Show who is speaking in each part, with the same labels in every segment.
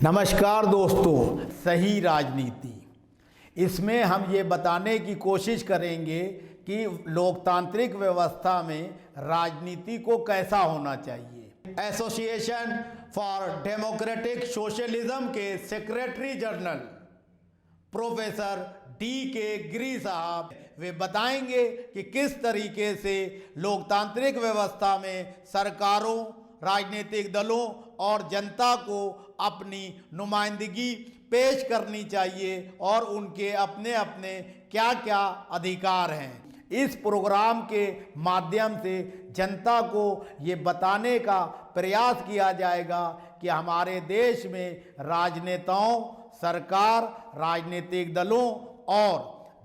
Speaker 1: नमस्कार दोस्तों, सही राजनीति इसमें हम ये बताने की कोशिश करेंगे कि लोकतांत्रिक व्यवस्था में राजनीति को कैसा होना चाहिए। एसोसिएशन फॉर डेमोक्रेटिक सोशलिज्म के सेक्रेटरी जनरल प्रोफेसर D.K. गिरी साहब वे बताएंगे कि किस तरीके से लोकतांत्रिक व्यवस्था में सरकारों, राजनीतिक दलों और जनता को अपनी नुमाइंदगी पेश करनी चाहिए और उनके अपने अपने क्या क्या अधिकार हैं। इस प्रोग्राम के माध्यम से जनता को ये बताने का प्रयास किया जाएगा कि हमारे देश में राजनेताओं, सरकार, राजनीतिक दलों और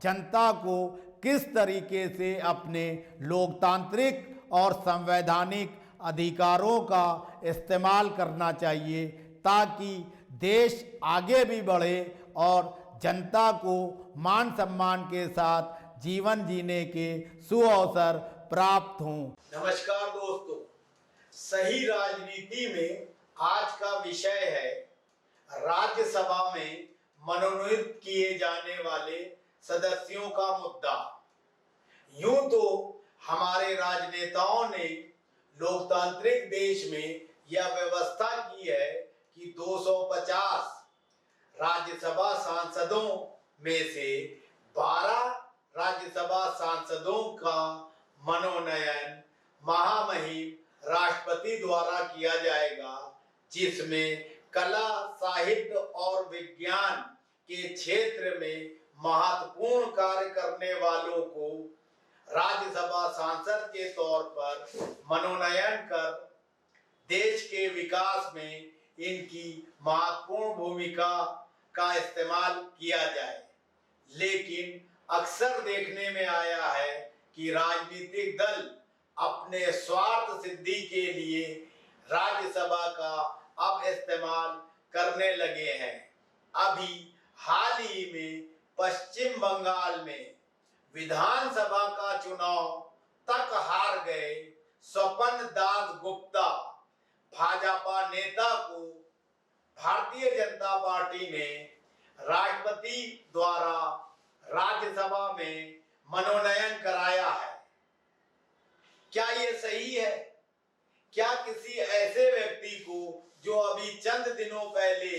Speaker 1: जनता को किस तरीके से अपने लोकतांत्रिक और संवैधानिक अधिकारों का इस्तेमाल करना चाहिए ताकि देश आगे भी बढ़े और जनता को मान सम्मान के साथ जीवन जीने के सुअवसर प्राप्त हों। नमस्कार दोस्तों, सही राजनीति में आज का विषय है राज्यसभा में मनोनीत किए जाने वाले सदस्यों का मुद्दा। यूं तो हमारे राजनेताओं ने लोकतांत्रिक देश में यह व्यवस्था की है कि 250 राज्यसभा सांसदों में से 12 राज्यसभा सांसदों का मनोनयन महामहिम राष्ट्रपति द्वारा किया जाएगा, जिसमें कला, साहित्य और विज्ञान के क्षेत्र में महत्वपूर्ण कार्य करने वालों को राज्यसभा सांसद के तौर पर मनोनयन कर देश के विकास में इनकी महत्वपूर्ण भूमिका का इस्तेमाल किया जाए। लेकिन अक्सर देखने में आया है कि राजनीतिक दल अपने स्वार्थ सिद्धि के लिए राज्यसभा का अब इस्तेमाल करने लगे हैं। अभी हाल ही में पश्चिम बंगाल में विधानसभा का चुनाव तक हार गए स्वपन दास गुप्ता भाजपा नेता को भारतीय जनता पार्टी ने राष्ट्रपति द्वारा राज्यसभा में मनोनयन कराया है। क्या ये सही है? क्या किसी ऐसे व्यक्ति को जो अभी चंद दिनों पहले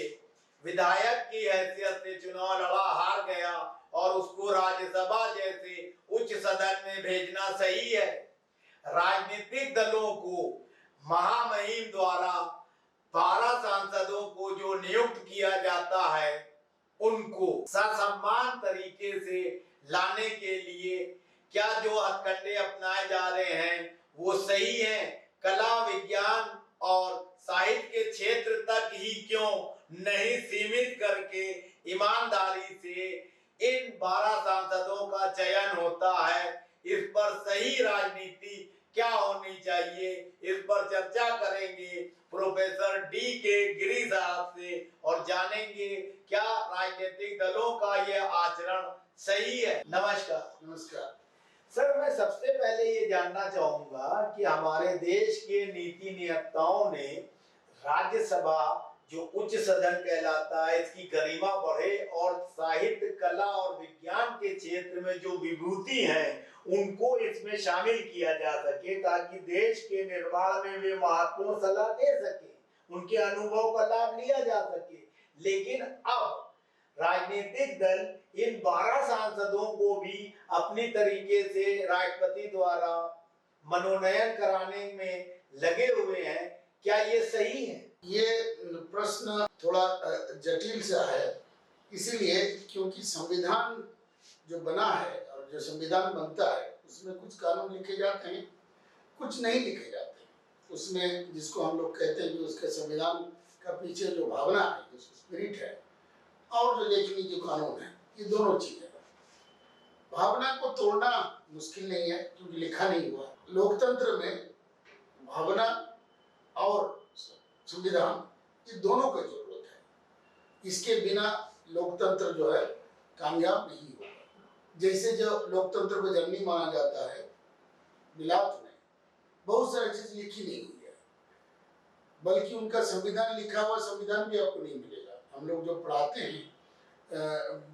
Speaker 1: विधायक की हैसियत से चुनाव लड़ा, हार गया और उसको राज्यसभा जैसे उच्च सदन में भेजना सही है? राजनीतिक दलों को महामहिम द्वारा 12 सांसदों को जो नियुक्त किया जाता है, उनको ससम्मान तरीके से लाने के लिए क्या जो हथकंडे अपनाए जा रहे हैं वो सही हैं? कला, विज्ञान और साहित्य के क्षेत्र तक ही क्यों नहीं सीमित करके ईमानदारी से इन 12 सांसदों का चयन होता है? इस पर सही राजनीति क्या होनी चाहिए, इस पर चर्चा करेंगे प्रोफेसर D.K. गिरी साहब से और जानेंगे क्या राजनीतिक दलों का यह आचरण सही है। नमस्कार।
Speaker 2: नमस्कार
Speaker 1: सर, मैं सबसे पहले ये जानना चाहूंगा कि हमारे देश के नीति नियोक्ताओं ने राज्यसभा जो उच्च सदन कहलाता है, इसकी गरिमा बढ़े और साहित्य, कला और विज्ञान के क्षेत्र में जो विभूति हैं उनको इसमें शामिल किया जा सके ताकि देश के निर्माण में वे महत्वपूर्ण सलाह दे सके, उनके अनुभव का लाभ लिया जा सके। लेकिन अब राजनीतिक दल इन 12 सांसदों को भी अपनी तरीके से राष्ट्रपति द्वारा मनोनयन कराने में लगे हुए हैं। क्या ये सही है?
Speaker 2: ये प्रश्न थोड़ा जटिल सा है, इसीलिए क्योंकि संविधान जो बना है और जो संविधान बनता है उसमें कुछ कानून लिखे जाते हैं, कुछ नहीं लिखे जाते हैं। उसमें जिसको हम लोग कहते हैं कि उसके संविधान का पीछे जो भावना है, जो स्पिरिट है, और जो लेखनी जो कानून है, ये दोनों चीजें। भावना को तोड़ना मुश्किल नहीं है क्योंकि लिखा नहीं हुआ। लोकतंत्र में भावना और संविधान ये दोनों की जरूरत है। इसके बिना लोकतंत्र जो है कामयाब नहीं होगा। जैसे जो लोकतंत्र को जंगली माना जाता है, मिलाप में बहुत सारी चीज लिखी नहीं हुई है, बल्कि उनका संविधान लिखा हुआ संविधान भी आपको नहीं मिलेगा। हम लोग जो पढ़ाते हैं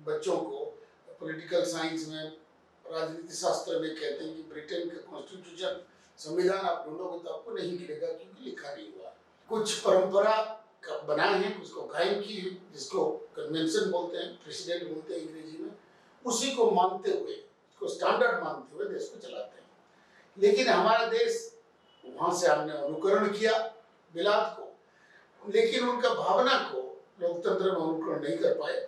Speaker 2: बच्चों को पॉलिटिकल साइंस में, राजनीति शास्त्र में, कहते हैं कि ब्रिटेन का कॉन्स्टिट्यूशन संविधान आप ढूंढोगे तो आपको नहीं मिलेगा क्योंकि लिखा नहीं हुआ। कुछ परंपरा का बनाए हैं, कुछ को कायम की है, जिसको कन्वेंशन बोलते हैं, प्रेसिडेंट बोलते हैं अंग्रेजी में, उसी को मानते हुए, उसको स्टैंडर्ड मानते हुए देश को चलाते हैं। लेकिन हमारा देश, वहाँ से हमने अनुकरण किया बिलात को, लेकिन उनका भावना को लोकतंत्र में अनुकरण नहीं कर पाए,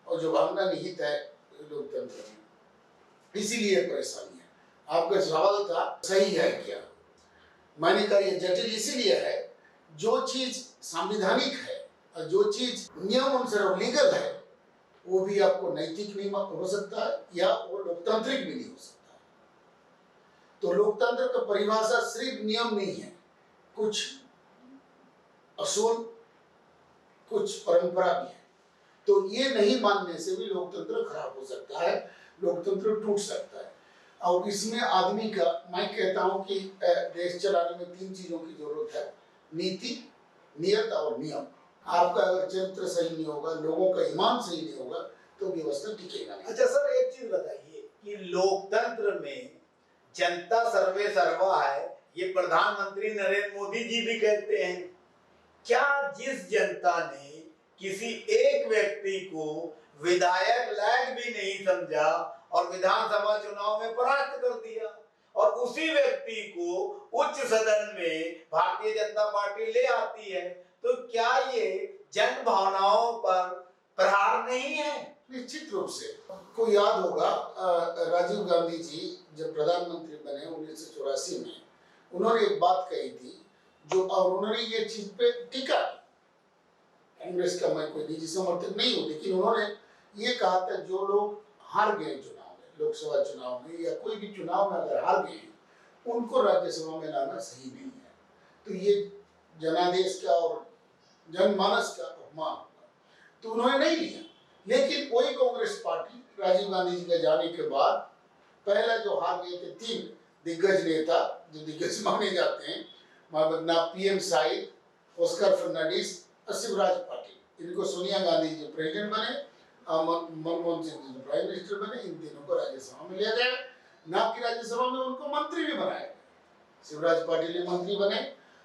Speaker 2: और जो भावना निहित है लोकतंत्र में, इसीलिए परेशानी है। आपका सवाल था सही है क्या, मैंने कहा ये जटिल इसीलिए है, जो चीज संवैधानिक है और जो चीज नियम अनुसार लीगल है, वो भी आपको नैतिक नहीं हो सकता है, या वो लोकतांत्रिक भी नहीं हो सकता है। तो लोकतंत्र का परिभाषा सिर्फ नियम नहीं है, कुछ असूल, कुछ परंपरा भी है। तो ये नहीं मानने से भी लोकतंत्र खराब हो सकता है, लोकतंत्र टूट सकता है। और इसमें आदमी का, मैं कहता हूं कि देश चलाने में 3 चीजों की जरूरत है, नीति, नियत और नियम। आपका अगर चरित्र सही नहीं होगा, लोगों का ईमान सही नहीं होगा, तो व्यवस्था टिकेगा नहीं।
Speaker 1: अच्छा सर, एक चीज बताइए कि लोकतंत्र में जनता सर्वे सर्वा है, ये प्रधानमंत्री नरेंद्र मोदी जी भी कहते हैं। क्या जिस जनता ने किसी एक व्यक्ति को विधायक लायक भी नहीं समझा और विधानसभा चुनाव में परास्त कर दिया, और उसी व्यक्ति को उच्च सदन में भारतीय जनता पार्टी ले आती है, तो क्या ये जन भावनाओं पर प्रहार नहीं है?
Speaker 2: निश्चित रूप से। आपको याद होगा राजीव गांधी जी जब प्रधानमंत्री बने 1984 में, उन्होंने एक बात कही थी जो, और उन्होंने ये चीज पे टिका। कांग्रेस का मैं कोई निजी समर्थक नहीं हूँ, लेकिन उन्होंने ये कहा था जो लोग हार गए चुनाव में, लोकसभा चुनाव में या कोई भी चुनाव में अगर हार गए, उनको राज्यसभा में लाना सही नहीं है। तो ये जनादेश का और जनमानस का अपमान होगा, तो उन्होंने नहीं लिया। लेकिन वही कांग्रेस पार्टी राजीव गांधी जी के जाने के बाद पहला जो हार गए थे 3 दिग्गज नेता, जो दिग्गज माने जाते हैं, PM साहिब, ऑस्कर फर्नांडिस और शिवराज पाटिल, इनको सोनिया गांधी जी प्रेसिडेंट बने, मनमोहन सिंह जी प्राइम मिनिस्टर बने, इन तीनों को राज्यसभा में लिया गया। ना कि राज्यसभा में उनको मंत्री भी बनाया गया, शिवराज पाटिल मंत्री बने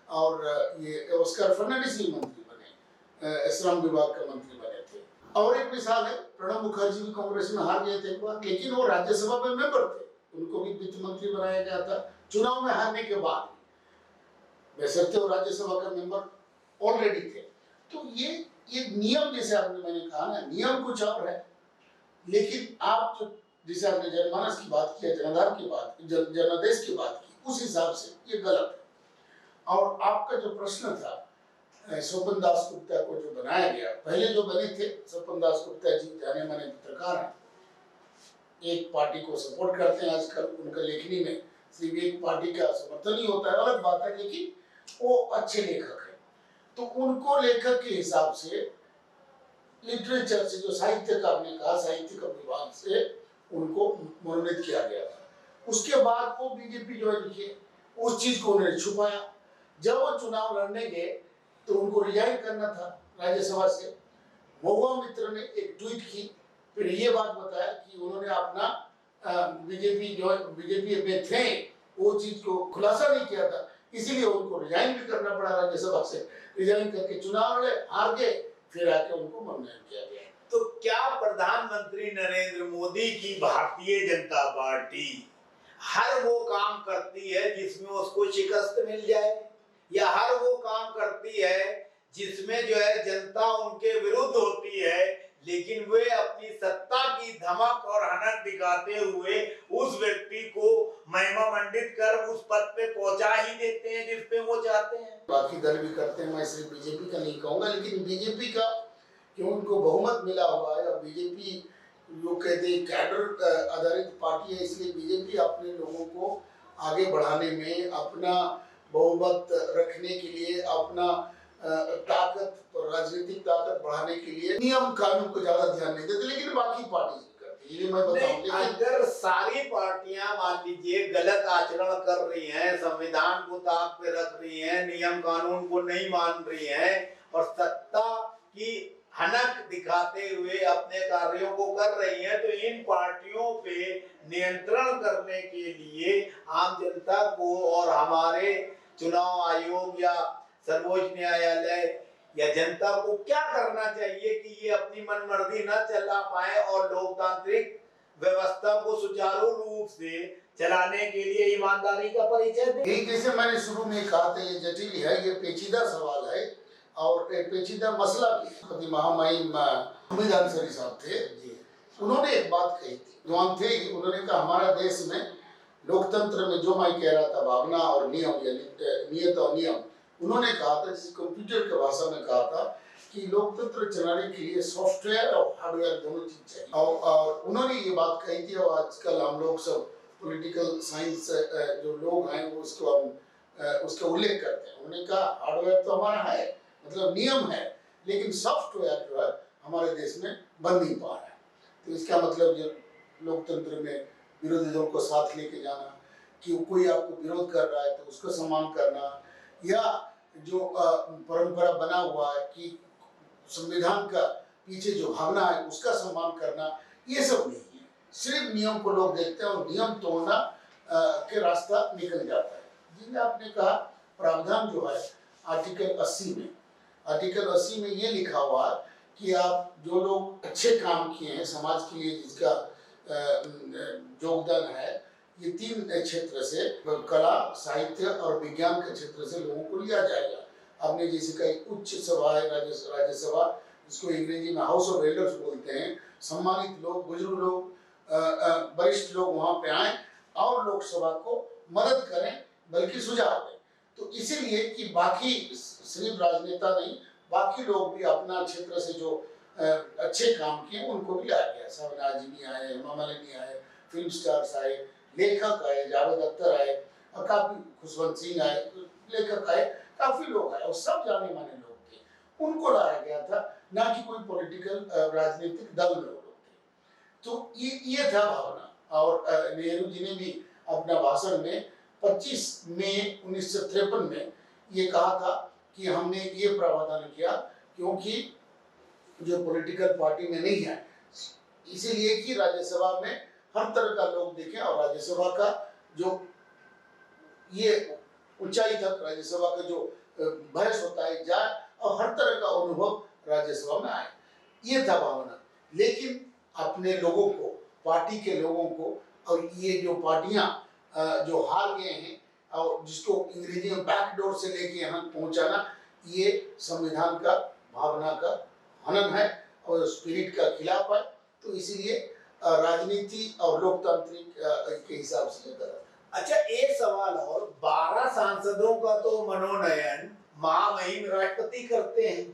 Speaker 2: और ये ऑस्कर फर्नांडिस भी मंत्री बने, श्रम विभाग का मंत्री बने थे। और एक मिसाल है, प्रणब मुखर्जी भी कांग्रेस में हार गए थे एक बार, लेकिन वो राज्यसभा में मेंबर थे, उनको भी वित्त मंत्री बनाया गया था चुनाव में हारने के बाद, वैसे वो राज्यसभा का मेंबर ऑलरेडी थे। तो ये नियम, जैसे आपने, मैंने कहा ना, नियम कुछ और है, लेकिन आप जो, जैसे आपने जनमानस की बात की, जनाधार की बात, जनादेश की बात की, उस हिसाब से ये गलत है। और आपका जो प्रश्न था स्वपन दास गुप्ता को जो बनाया गया, पहले जो बने थे स्वपन दास गुप्ता जी जाने माने पत्रकार हैं, एक पार्टी को सपोर्ट करते हैं आजकल, उनका लेखनी में सिर्फ एक पार्टी का समर्थन ही होता है, अलग बात है, लेकिन वो अच्छे लेखक हैं। तो उनको लेखक के हिसाब से लिटरेचर से, जो साहित्य का आपने कहा, साहित्य का विभाग से उनको मनोनीत किया गया था। उसके बाद वो बीजेपी जो है, लिखिए, उस चीज को उन्होंने छुपाया। जब वो चुनाव लड़ने गए तो उनको रिजाइन करना था राज्यसभा से। महुआ मित्र ने एक ट्वीट की, फिर ये बात बताया कि उन्होंने अपना बीजेपी में थे, वो चीज को खुलासा नहीं किया था, इसीलिए उनको रिजाइन भी करना पड़ा राज्यसभा से। रिजाइन करके चुनाव लड़े, हार गए, फिर आके उनको मनोनयन किया गया।
Speaker 1: तो क्या प्रधानमंत्री नरेंद्र मोदी की भारतीय जनता पार्टी हर वो काम करती है जिसमें उसको शिकस्त मिल जाए, या हर वो काम करती है जिसमें जो है जनता उनके विरुद्ध होती है, लेकिन वे अपनी सत्ता की धमक और हनक दिखाते हुए उस व्यक्ति को महिमा मंडित कर उस पद पे पहुंचा ही देते हैं जिस पे वो चाहते हैं?
Speaker 2: बाकी दल भी करते हैं, मैं सिर्फ बीजेपी का नहीं कहूँगा, लेकिन बीजेपी का क्यों उनको बहुमत मिला हुआ है, और बीजेपी लोग कहते हैं कैडर आधारित पार्टी है, इसलिए बीजेपी अपने लोगों को आगे बढ़ाने में, अपना बहुमत रखने के लिए, अपना ताकत, राजनीतिक ताकत बढ़ाने के लिए नियम कानून को ज्यादा ध्यान नहीं देते, लेकिन बाकी पार्टी करती है, ये मैं बताऊं।
Speaker 1: अगर सारी पार्टियां मान लीजिए गलत आचरण कर रही हैं, संविधान को ताक पे रख रही हैं, नियम कानून को नहीं मान रही हैं, और सत्ता की हनक दिखाते हुए अपने कार्यों को कर रही हैं, तो इन पार्टियों पे नियंत्रण करने के लिए आम जनता को और हमारे चुनाव आयोग या सर्वोच्च न्यायालय या जनता को क्या करना चाहिए कि ये अपनी मनमर्जी न चला पाए और लोकतांत्रिक व्यवस्था को सुचारू रूप से चलाने के लिए ईमानदारी का परिचय दें।
Speaker 2: यही जैसे मैंने शुरू में कहा था, ये जटिल है, ये पेचीदा सवाल है और एक पेचीदा मसला भी है। पति महामहिम हमीद अंसारी साहब थे, उन्होंने एक बात कही थी, जवान थे, उन्होंने कहा हमारा देश में लोकतंत्र में जो मैं कह रहा था भावना और नियम या नियत और नियम, उन्होंने कहा था, जिस कंप्यूटर की भाषा में कहा था कि लोकतंत्र चलाने के लिए सॉफ्टवेयर और हार्डवेयर दोनों चीज चाहिए। और उन्होंने ये बात कही थी और आजकल हम लोग सब पॉलिटिकल साइंस जो लोग हैं वो उसको हम उसका उल्लेख करते हैं। उन्होंने कहा हार्डवेयर तो हमारा है, मतलब नियम है, लेकिन सॉफ्टवेयर जो है हमारे देश में बन नहीं पा रहा है। तो इसका मतलब जो लोकतंत्र में विरोधी दल को साथ लेके जाना, कि कोई आपको विरोध कर रहा है तो उसका सम्मान करना, या जो परंपरा बना हुआ है कि संविधान का पीछे जो भावना है उसका सम्मान करना, ये सब नहीं है। सिर्फ नियम को लोग देखते हैं और नियम तोड़ना के रास्ता निकल जाता है। जिसमें आपने कहा प्रावधान जो है आर्टिकल 80 में ये लिखा हुआ है कि आप जो लोग अच्छे काम किए हैं समाज के लिए, जिसका योगदान है, ये 3 क्षेत्र से, कला, साहित्य और विज्ञान के क्षेत्र से लोगों को लिया जाएगा। आपने जैसे कही उच्च सभा है, राज्यसभा, जिसको अंग्रेजी में हाउस ऑफ एल्डर्स बोलते हैं, सम्मानित लोग, बुजुर्ग लोग, वरिष्ठ लोग वहाँ पे आए और लोकसभा को मदद करें, बल्कि सुझाव दें। तो इसीलिए कि बाकी सिर्फ राजनेता नहीं, बाकी लोग भी अपना क्षेत्र से जो अच्छे काम किए उनको भी लाया गया। शहनाज आजिमी आए, हेमा मालिनी आए, फिल्म स्टार्स आए, लेखक आए, जावेद अख्तर आए, और काफी खुशवंत सिंह आए, लेखक आए, काफी लोग आए और सब जाने माने लोग थे, उनको लाया गया था, ना कि कोई पॉलिटिकल राजनीतिक दल में लोग थे। तो ये था भावना। और नेहरू जी ने भी अपना भाषण में 25 मई 1953 में ये कहा था कि हमने ये प्रावधान किया क्योंकि जो पॉलिटिकल पार्टी में नहीं है, इसीलिए कि राज्यसभा में हर तरह का लोग देखें और राज्यसभा का जो ये ऊंचाई तक राज्यसभा का जो बहस होता है जाए और हर तरह का अनुभव राज्यसभा में आए, ये था भावना। लेकिन अपने लोगों को, पार्टी के लोगों को, और ये जो पार्टियां जो हार गए हैं और जिसको अंग्रेजी में बैकडोर से लेके यहाँ पहुंचाना, ये संविधान का, भावना का हनन है और स्पिरिट का खिलाफ है। तो इसीलिए राजनीति और लोकतांत्रिक के हिसाब से ये गलत।
Speaker 1: अच्छा, एक सवाल और, 12 सांसदों का तो मनोनयन महामहिम राष्ट्रपति करते हैं,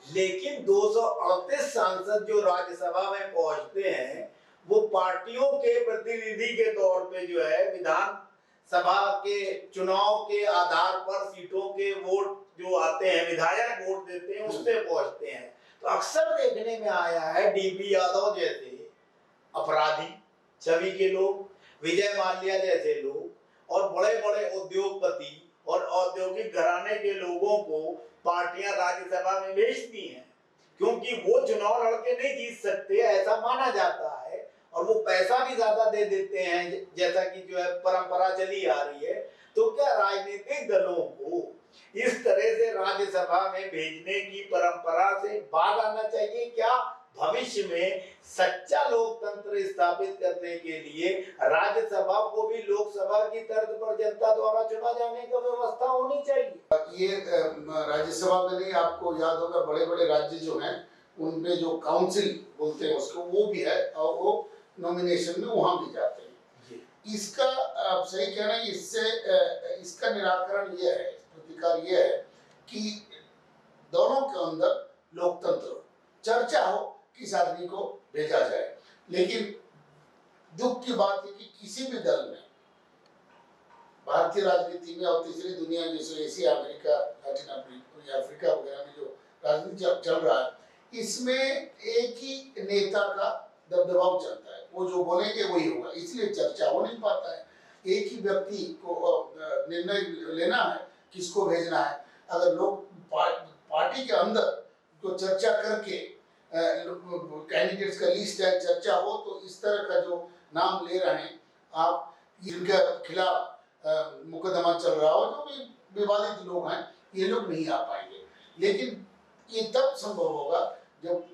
Speaker 1: लेकिन 238 सांसद जो राज्यसभा में पहुंचते हैं वो पार्टियों के प्रतिनिधि के तौर पे जो है विधान सभा के चुनाव के आधार पर सीटों के वोट जो आते हैं, विधायक वोट देते हैं, उससे पहुंचते हैं। तो अक्सर देखने में आया है डीपी यादव जैसे अपराधी छवि के लोग, विजय माल्या जैसे लोग और बड़े बड़े उद्योगपति और औद्योगिक घराने के लोगों को पार्टियां राज्यसभा में भेजती हैं, क्योंकि वो चुनाव लड़के नहीं जीत सकते ऐसा माना जाता है, और वो पैसा भी ज्यादा दे देते हैं, जैसा कि जो है परंपरा चली आ रही है। तो क्या राजनीतिक दलों को इस तरह से राज्यसभा में भेजने की परंपरा से बाहर आना चाहिए? क्या भविष्य में सच्चा लोकतंत्र स्थापित करने के लिए राज्यसभा को भी लोकसभा की तर्ज पर जनता द्वारा चुना जाने की व्यवस्था होनी चाहिए?
Speaker 2: ये राज्यसभा में नहीं, आपको याद होगा बड़े बड़े राज्य जो हैं उनमें जो काउंसिल बोलते हैं उसको, वो भी है और वो नॉमिनेशन में वहां भी जाते हैं। इसका आप सही कह रहे हैं, इससे इसका निराकरण ये है, प्रतिकार ये है कि दोनों के अंदर लोकतंत्र चर्चा हो, किस आदमी को भेजा जाए। लेकिन दुख की बात है कि किसी भी दल में, भारतीय राजनीति में और तीसरी दुनिया जैसे एशिया, अमेरिका, लैटिन अफ्रीका वगैरह में जो राजनीति चल रहा है, इसमें एक ही नेता का दबदबाव चलता है, वो जो बोलेंगे वही होगा, इसलिए चर्चा हो नहीं पाता है। एक ही व्यक्ति को निर्णय लेना है किसको भेजना है। अगर लोग पार्टी के अंदर तो चर्चा करके कैंडिडेट्स का लिस्ट है, चर्चा हो, तो इस तरह का जो नाम ले रहे हैं आप, जिनके खिलाफ मुकदमा चल रहा हो, जो भी विवादित लोग हैं, ये लोग नहीं आ पाएंगे। लेकिन ये तब संभव होगा जब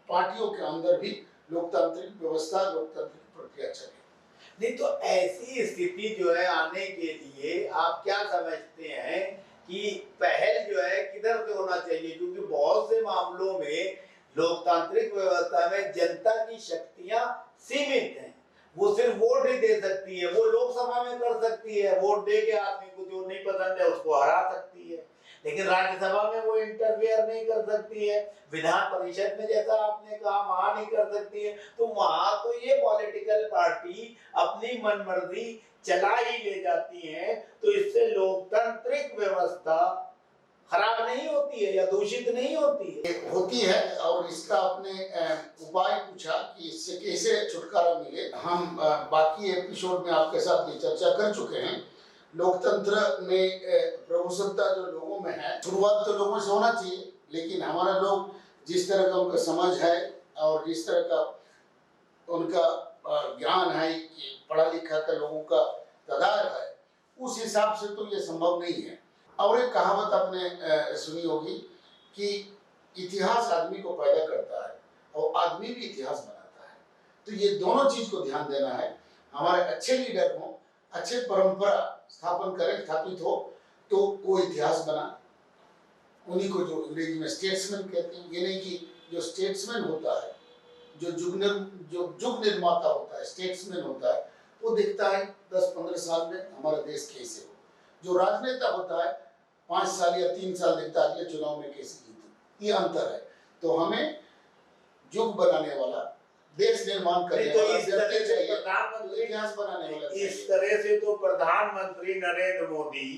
Speaker 2: पार्टियों के अंदर भी लोकतांत्रिक व्यवस्था, लोकतांत्रिक प्रक्रिया चले।
Speaker 1: नहीं तो ऐसी स्थिति जो है आने के लिए आप क्या समझते हैं कि पहल जो है किधर से होना चाहिए? क्योंकि बहुत से मामलों में लोकतांत्रिक व्यवस्था में जनता की शक्तियां सीमित हैं। वो सिर्फ वोट ही दे सकती है, वो लोकसभा में कर सकती है, वोट दे के आदमी को जो नहीं पसंद है उसको हरा सकती है, लेकिन राज्यसभा में वो इंटरफेयर नहीं कर सकती है, विधान परिषद में जैसा आपने कहा वहां नहीं कर सकती है। तो वहां तो ये पॉलिटिकल पार्टी अपनी मनमर्जी चला ही ले जाती है, तो इससे लोकतांत्रिक व्यवस्था खराब नहीं होती है या दूषित नहीं होती है?
Speaker 2: होती है, और इसका आपने उपाय पूछा कि इससे कैसे छुटकारा मिले। हम बाकी एपिसोड में आपके साथ ये चर्चा कर चुके हैं। लोकतंत्र में प्रभुसत्ता जो लोगों में है, शुरुआत तो लोगों से होना चाहिए, लेकिन हमारा लोग जिस तरह का उनका समझ है और जिस तरह का उनका ज्ञान है, कि पढ़ा लिखा का लोगों का तादाद है, उस हिसाब से तो ये संभव नहीं है। और एक कहावत आपने सुनी होगी कि इतिहास आदमी को पैदा करता है और आदमी भी इतिहास बनाता है। तो ये दोनों चीज को ध्यान देना है। हमारे अच्छे लीडर हों, अच्छे परंपरा स्थापित हो, तो वो इतिहास बना। उन्हीं को जो अंग्रेजी में स्टेट्समैन कहते हैं। ये नहीं कि जो स्टेट्समैन होता है, जो जुग निर्माता होता है, स्टेट्समैन होता है, वो देखता है 10-15 साल में हमारा देश कैसे हो। जो राजनेता होता है 5 साल या 3 साल देखता है अगले चुनाव में कैसे जीतूं। ये अंतर है। तो हमें युग बनाने वाला, देश निर्माण करने
Speaker 1: तो
Speaker 2: वाला
Speaker 1: इस तरह से
Speaker 2: चाहिए,
Speaker 1: प्रधानमंत्री
Speaker 2: इतिहास बनाने वाला चाहिए।
Speaker 1: इस तरह से तो प्रधानमंत्री नरेंद्र मोदी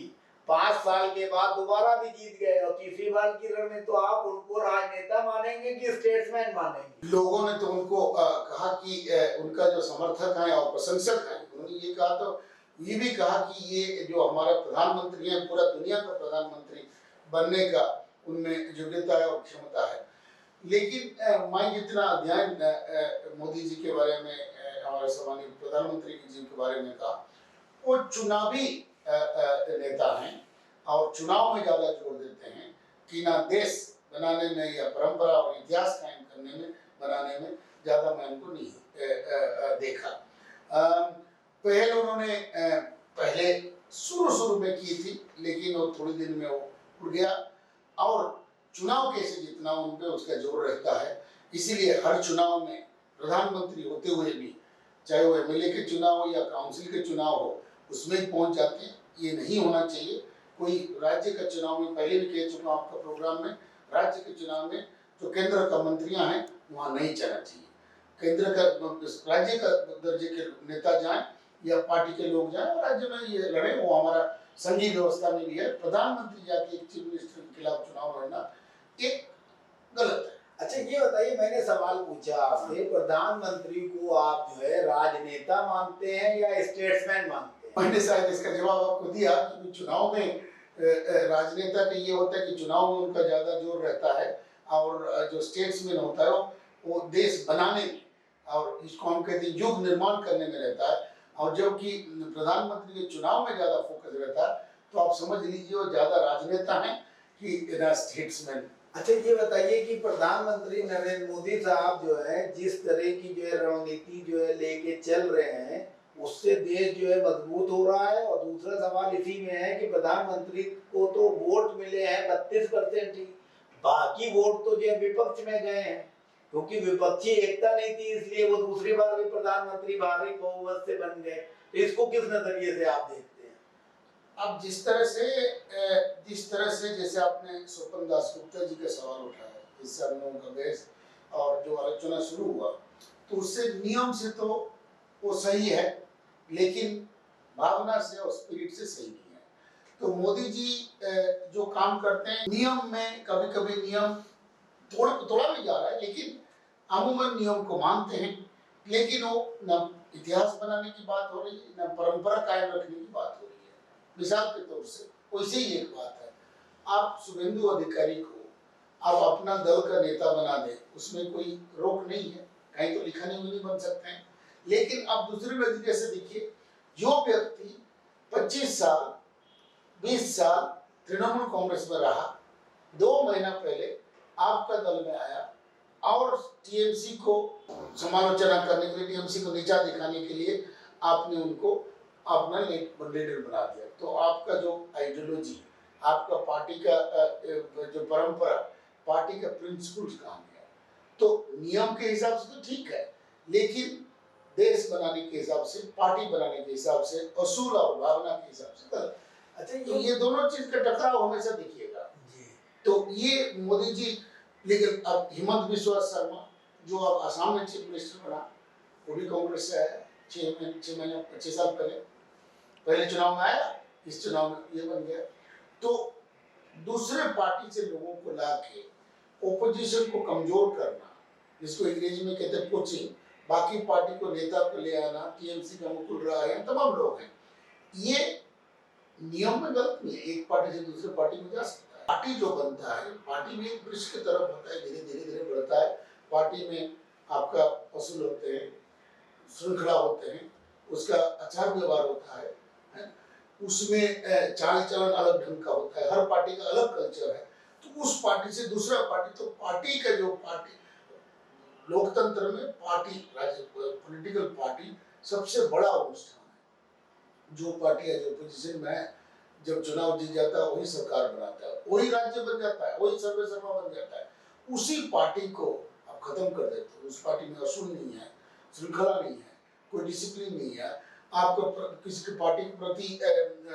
Speaker 1: 5 साल के बाद दोबारा भी जीत गए, और तीसरी बार की रण में तो आप उनको राजनेता मानेंगे कि स्टेट्समैन मानेंगे?
Speaker 2: लोगों ने तो उनको कहा कि उनका जो समर्थक है और प्रशंसक है, उन्होंने ये कहा, तो ये भी कहा कि ये जो हमारा प्रधानमंत्री है, पूरा दुनिया का प्रधानमंत्री बनने का उनमें योग्यता है और क्षमता है। लेकिन मैं जितना अध्ययन मोदी जी के बारे में, हमारे सम्मानित प्रधानमंत्री जी के बारे में कहा, वो चुनावी नेता हैं और चुनाव में ज़्यादा जोर देते हैं कि ना देश बनाने में या परंपरा और इतिहास कायम करने में, बनाने में ज़्यादा मैं उनको नहीं देखा। पहल उन्होंने पहले शुरू में की थी, लेकिन वो थोड़ी दिन में वो उड़ गया। और चुनाव कैसे जीतना, उन पे उसका जोर रहता है। इसीलिए हर चुनाव में प्रधानमंत्री होते हुए भी, चाहे वो एमएलए के चुनाव हो या काउंसिल के चुनाव हो, उसमें पहुंच जाते हैं। ये नहीं होना चाहिए। कोई राज्य का चुनाव में, पहले भी कह चुका हूं आपका प्रोग्राम में, राज्य के चुनाव में जो केंद्र का मंत्रियां हैं वहाँ नहीं जाना चाहिए। केंद्र का, राज्य का दर्जे के नेता जाएं या पार्टी के लोग जाएं और राज्य में ये लड़े। वो हमारा संघीय व्यवस्था में भी है। प्रधानमंत्री जाके एक चीफ मिनिस्टर के खिलाफ चुनाव लड़ना एक गलत है।
Speaker 1: अच्छा ये बताइए, मैंने सवाल पूछा आपसे, प्रधानमंत्री को आप जो है राजनेता मानते हैं या स्टेट्समैन मानते हैं?
Speaker 2: मैंने शायद इसका जवाब आपको दिया कि चुनाव में राजनेता का ये होता है कि चुनाव में उनका ज्यादा जोर रहता है, और जो स्टेट्समैन होता है वो देश बनाने में, और इसको हम कहते हैं युग निर्माण करने में रहता है। और जबकि प्रधानमंत्री के चुनाव में ज्यादा फोकस रहता है, तो आप समझ लीजिए वो ज्यादा राजनेता है कि स्टेट्समैन।
Speaker 1: अच्छा ये बताइए कि प्रधानमंत्री नरेंद्र मोदी साहब जो है जिस तरह की जो है रणनीति जो है लेके चल रहे हैं, उससे देश जो है मजबूत हो रहा है। और दूसरा सवाल इसी में है कि प्रधानमंत्री को तो वोट मिले हैं 32% ही, बाकी वोट तो जो है विपक्ष में गए हैं, क्योंकि विपक्षी एकता नहीं थी, इसलिए वो दूसरी बार भी प्रधानमंत्री भारी बहुमत से बन गए। तो इसको किस नजरिए से आप देखते हैं?
Speaker 2: अब जिस तरह से जैसे आपने स्वपन दास गुप्ता जी का सवाल उठाया, जिससे हम लोगों का बहस और जो आलोचना शुरू हुआ, तो उससे नियम से तो वो सही है, लेकिन भावना से और स्पिरिट से सही नहीं है। तो मोदी जी जो काम करते हैं, नियम में कभी कभी नियम थोड़ा भी जा रहा है, लेकिन अमूमन नियम को मानते हैं। लेकिन वो न इतिहास बनाने की बात हो रही है, न परंपरा कायम रखने की बात हो रही है। मिसाल के तौर से वैसे ही एक बात है, आप शुभेंदु अधिकारी को आप अपना दल का नेता बना दें, उसमें कोई रोक नहीं है, कहीं तो लिखा नहीं, नहीं बन सकते हैं। लेकिन आप दूसरे नजरिए से देखिए, जो व्यक्ति 25 साल 20 साल तृणमूल कांग्रेस में रहा, 2 महीना पहले आपका दल में आया और टीएमसी को समालोचना करने के लिए, टीएमसी को नीचा दिखाने के लिए आपने उनको अपना लीडर बना दिया। तो आपका जो आइडियोलॉजी, आपका पार्टी का जो परंपरा, पार्टी का प्रिंसिपल्स कहाँ गया? तो नियम के हिसाब से तो ठीक है, लेकिन देश बनाने के हिसाब से, पार्टी बनाने के हिसाब से, असूल और भावना के हिसाब से गलत। अच्छा, तो ये दोनों चीज का टकराव हमेशा दिखिएगा। तो ये मोदी जी, लेकिन अब हिमंत बिस्वा शर्मा जो अब आसाम में चीफ मिनिस्टर बना, वो भी कांग्रेस से आया, 6 साल पहले चुनाव में आया, इस चुनाव में ये बन गया। तो दूसरे पार्टी से लोगों को ला के ओपोजिशन को कमजोर करना, जिसको अंग्रेजी में कहते हैं पोचिंग, बाकी पार्टी को नेता को ले आना, टीएमसी का मुकुल राय है, तमाम लोग हैं, ये नियम में गलत नहीं है। एक पार्टी से दूसरे पार्टी में जा सकता है। पार्टी जो बनता है, पार्टी में एक वृक्ष की तरफ होता है, धीरे धीरे बढ़ता है। पार्टी में आपका असूल होते हैं, श्रृंखला होते हैं, उसका आचार व्यवहार होता है, उसमें चाल चलन अलग ढंग का होता है, हर पार्टी का अलग कल्चर है। तो उस पार्टी से दूसरा पार्टी, तो पार्टी का जो पार्टी लोकतंत्र में पार्टी, पॉलिटिकल पार्टी सबसे बड़ा अनुष्ठान है। जो पार्टी है, जो पोजीशन में है, जब चुनाव जीत जाता है वही सरकार बनाता है, वही राज्य बन जाता है, वही सर्वे सर्वा बन जाता है। उसी पार्टी को आप खत्म कर देते हो। उस पार्टी में असूल नहीं है, श्रृंखला नहीं है, कोई डिसिप्लिन नहीं है, आपका किसी की पार्टी के प्रति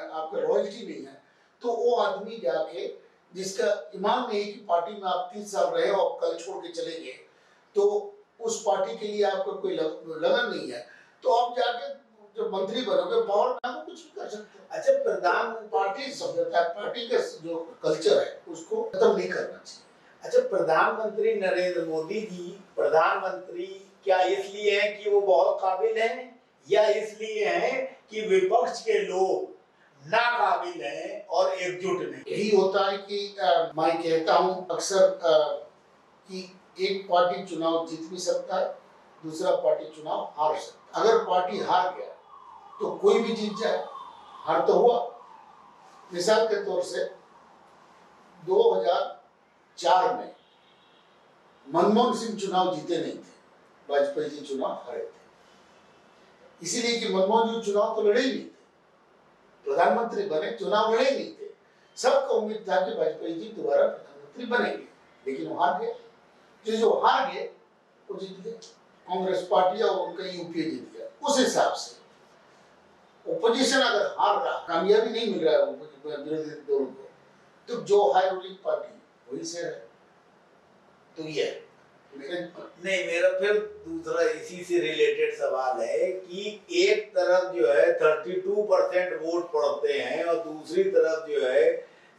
Speaker 2: आपका रॉयल्टी नहीं है। तो वो आदमी जाके, जिसका ईमान नहीं कि पार्टी में आप 30 साल रहे और कल छोड़ के चले गए, तो उस पार्टी के लिए आपका कोई लगन नहीं है, तो आप जाके जब मंत्री बनोगे, पावर में आप कुछ भी कर सकते हो।
Speaker 3: अच्छा, प्रधान
Speaker 2: पार्टी सभ्यता, पार्टी का जो कल्चर है, उसको खत्म नहीं करना चाहिए।
Speaker 3: अच्छा, प्रधानमंत्री नरेंद्र मोदी जी प्रधानमंत्री क्या इसलिए हैं कि वो बहुत काबिल हैं, या इसलिए हैं कि विपक्ष के लोग नाकाबिल हैं और एकजुट नहीं?
Speaker 2: यही होता है कि मैं कहता हूँ अक्सर कि एक पार्टी चुनाव जीत भी सकता है, दूसरा पार्टी चुनाव हार सकता है। अगर पार्टी हार गया तो कोई भी जीत जाए, हार तो हुआ। मिसाल के तौर से 2004 में मनमोहन सिंह चुनाव जीते नहीं थे, वाजपेयी जी चुनाव हारे थे। इसीलिए कि मनमोहन जी चुनाव तो लड़े ही नहीं थे, प्रधानमंत्री बने, चुनाव लड़े नहीं थे। सबको उम्मीद था कि वाजपेयी जी दोबारा प्रधानमंत्री बनेंगे, लेकिन वो हार गए। जो हार गए वो जीत गए, कांग्रेस पार्टी और उनका यूपीए जीत गया। उस हिसाब से ओपोजिशन अगर हार रहा, कामयाबी नहीं मिल रहा है विरोधी दलों को, तो जो हाई रूलिंग पार्टी वही से है। तो ये
Speaker 3: नहीं, मेरा फिर दूसरा इसी से रिलेटेड सवाल है कि एक तरफ जो है 32% वोट पड़ते हैं और दूसरी तरफ जो है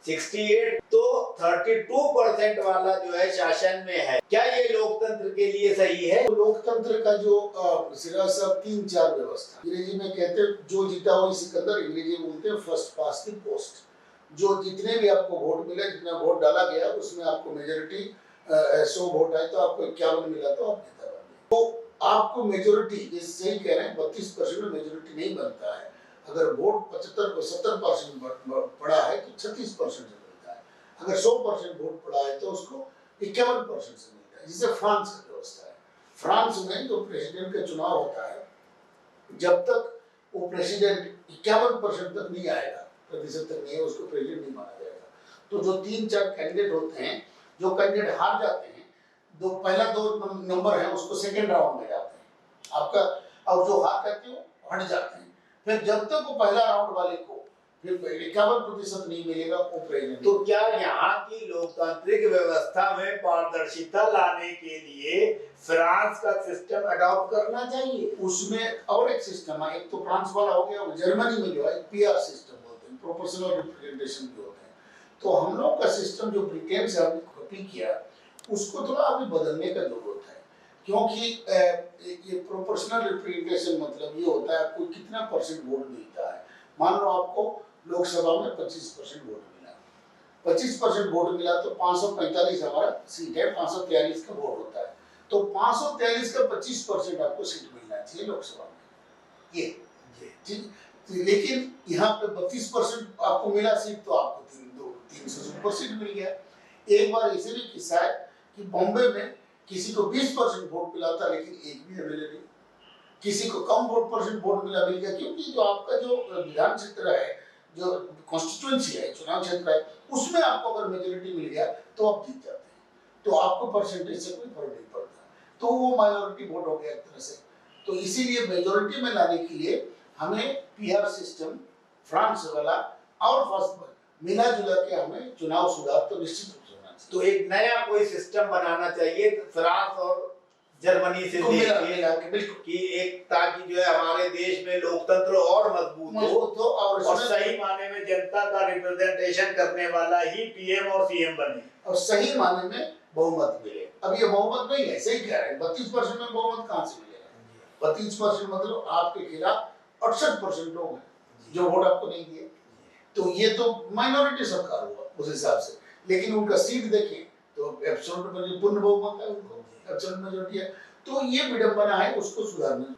Speaker 3: 68, तो 32% वाला जो है शासन में है। क्या ये लोकतंत्र के लिए सही है?
Speaker 2: तो लोकतंत्र का जो सिरा सब 3-4 व्यवस्था, अंग्रेजी में कहते हैं जो जीता वही सिकंदर, अंग्रेजी में बोलते हैं फर्स्ट पास द पोस्ट। जो जितने भी आपको वोट मिले, जितना वोट डाला गया, उसमें आपको मेजोरिटी 100 वोट आए तो आपको 51 मिला तो आप नेता बन गए। तो आपको मेजोरिटी, सही कह रहे हैं, 32% में मेजोरिटी नहीं बनता है। अगर वोट 75-70% पड़ा है तो 36% से मिलता है। अगर 100% वोट पड़ा है तो उसको 51% से मिलता है, जिसे फ्रांस की व्यवस्था है। फ्रांस में जो प्रेसिडेंट का चुनाव होता है, जब तक वो प्रेसिडेंट 51% तक नहीं आएगा, प्रतिशत तक नहीं है, उसको प्रेसिडेंट नहीं माना जाएगा। तो जो 3-4 कैंडिडेट होते हैं, जो कैंडिडेट हार जाते हैं, पहला 2 नंबर है, उसको सेकेंड राउंड में जाते हैं आपका, और जो हार करते हो हट जाते हैं। फिर जब तक वो पहला राउंड वाले को फिर 51% नहीं मिलेगा, वो प्रेसिडेंट।
Speaker 3: तो क्या यहाँ की लोकतांत्रिक व्यवस्था में पारदर्शिता लाने के लिए फ्रांस का सिस्टम अडॉप्ट करना चाहिए?
Speaker 2: उसमें और एक सिस्टम है, एक तो फ्रांस वाला हो गया, जर्मनी में जो है पीआर सिस्टम बोलते हैं, प्रोपोर्शनल रिप्रेजेंटेशन भी होते हैं। तो हम लोग का सिस्टम जो ब्रिटेन से हमने कॉपी किया, उसको थोड़ा अभी बदलने का जरूरत है। क्योंकि ये प्रोपोर्शनल रिप्रेजेंटेशन मतलब ये होता है आपको कितना % वोट मिलता है। मान लो आपको लोकसभा में 25% वोट मिला, 25% वोट मिला तो 545 हमारा सीट है, 543 का वोट होता है, तो 543 का 25% आपको सीट मिलना चाहिए लोकसभा में, ये ठीक। लेकिन यहाँ पे 32% आपको मिला सीट, तो आपको 300 से ऊपर सीट मिल गया। एक बार ऐसे भी किस्सा है कि बॉम्बे में किसी को 20% वोट मिला था लेकिन एक भी एमएलए नहीं, किसी को कम वोट मिल गया, क्योंकि जो आपका जो विधान क्षेत्र है, जो कॉन्स्टिट्यूएंसी है, चुनाव क्षेत्र है, उसमें आपको अगर मेजोरिटी मिल गया तो आप जीत जाते हैं, तो आपको परसेंटेज से कोई फर्क नहीं पड़ता, तो वो माइनॉरिटी वोट हो गया एक तरह से। तो इसीलिए मेजोरिटी में लाने के लिए हमें पीआर सिस्टम फ्रांस वाला और फर्स्ट मिला जुला के हमें चुनाव सुधार तो निश्चित रूप से होना चाहिए।
Speaker 3: तो एक नया कोई सिस्टम बनाना चाहिए फ्रांस और जर्मनी से
Speaker 2: मिला के बिल्कुल
Speaker 3: कि एक, ताकि जो है हमारे देश में लोकतंत्र और मजबूत हो
Speaker 2: और
Speaker 3: सही माने में जनता का रिप्रेजेंटेशन करने वाला ही पीएम और सीएम बने,
Speaker 2: और सही माने में बहुमत मिले। अब ये बहुमत नहीं है, सही कह रहे हैं, 32% में बहुमत कहाँ से मिलेगा? 32% मतलब आपके खिलाफ 68% लोग हैं जो वोट आपको नहीं दिए, तो ये तो माइनॉरिटी सरकार हुआ उस हिसाब से। लेकिन उनका सीट देखें तो एब्सोल्यूट पूर्ण बहुमत है, उनको एब्सोल्यूट मेजॉरिटी है, तो ये विडंबना है, उसको सुधारना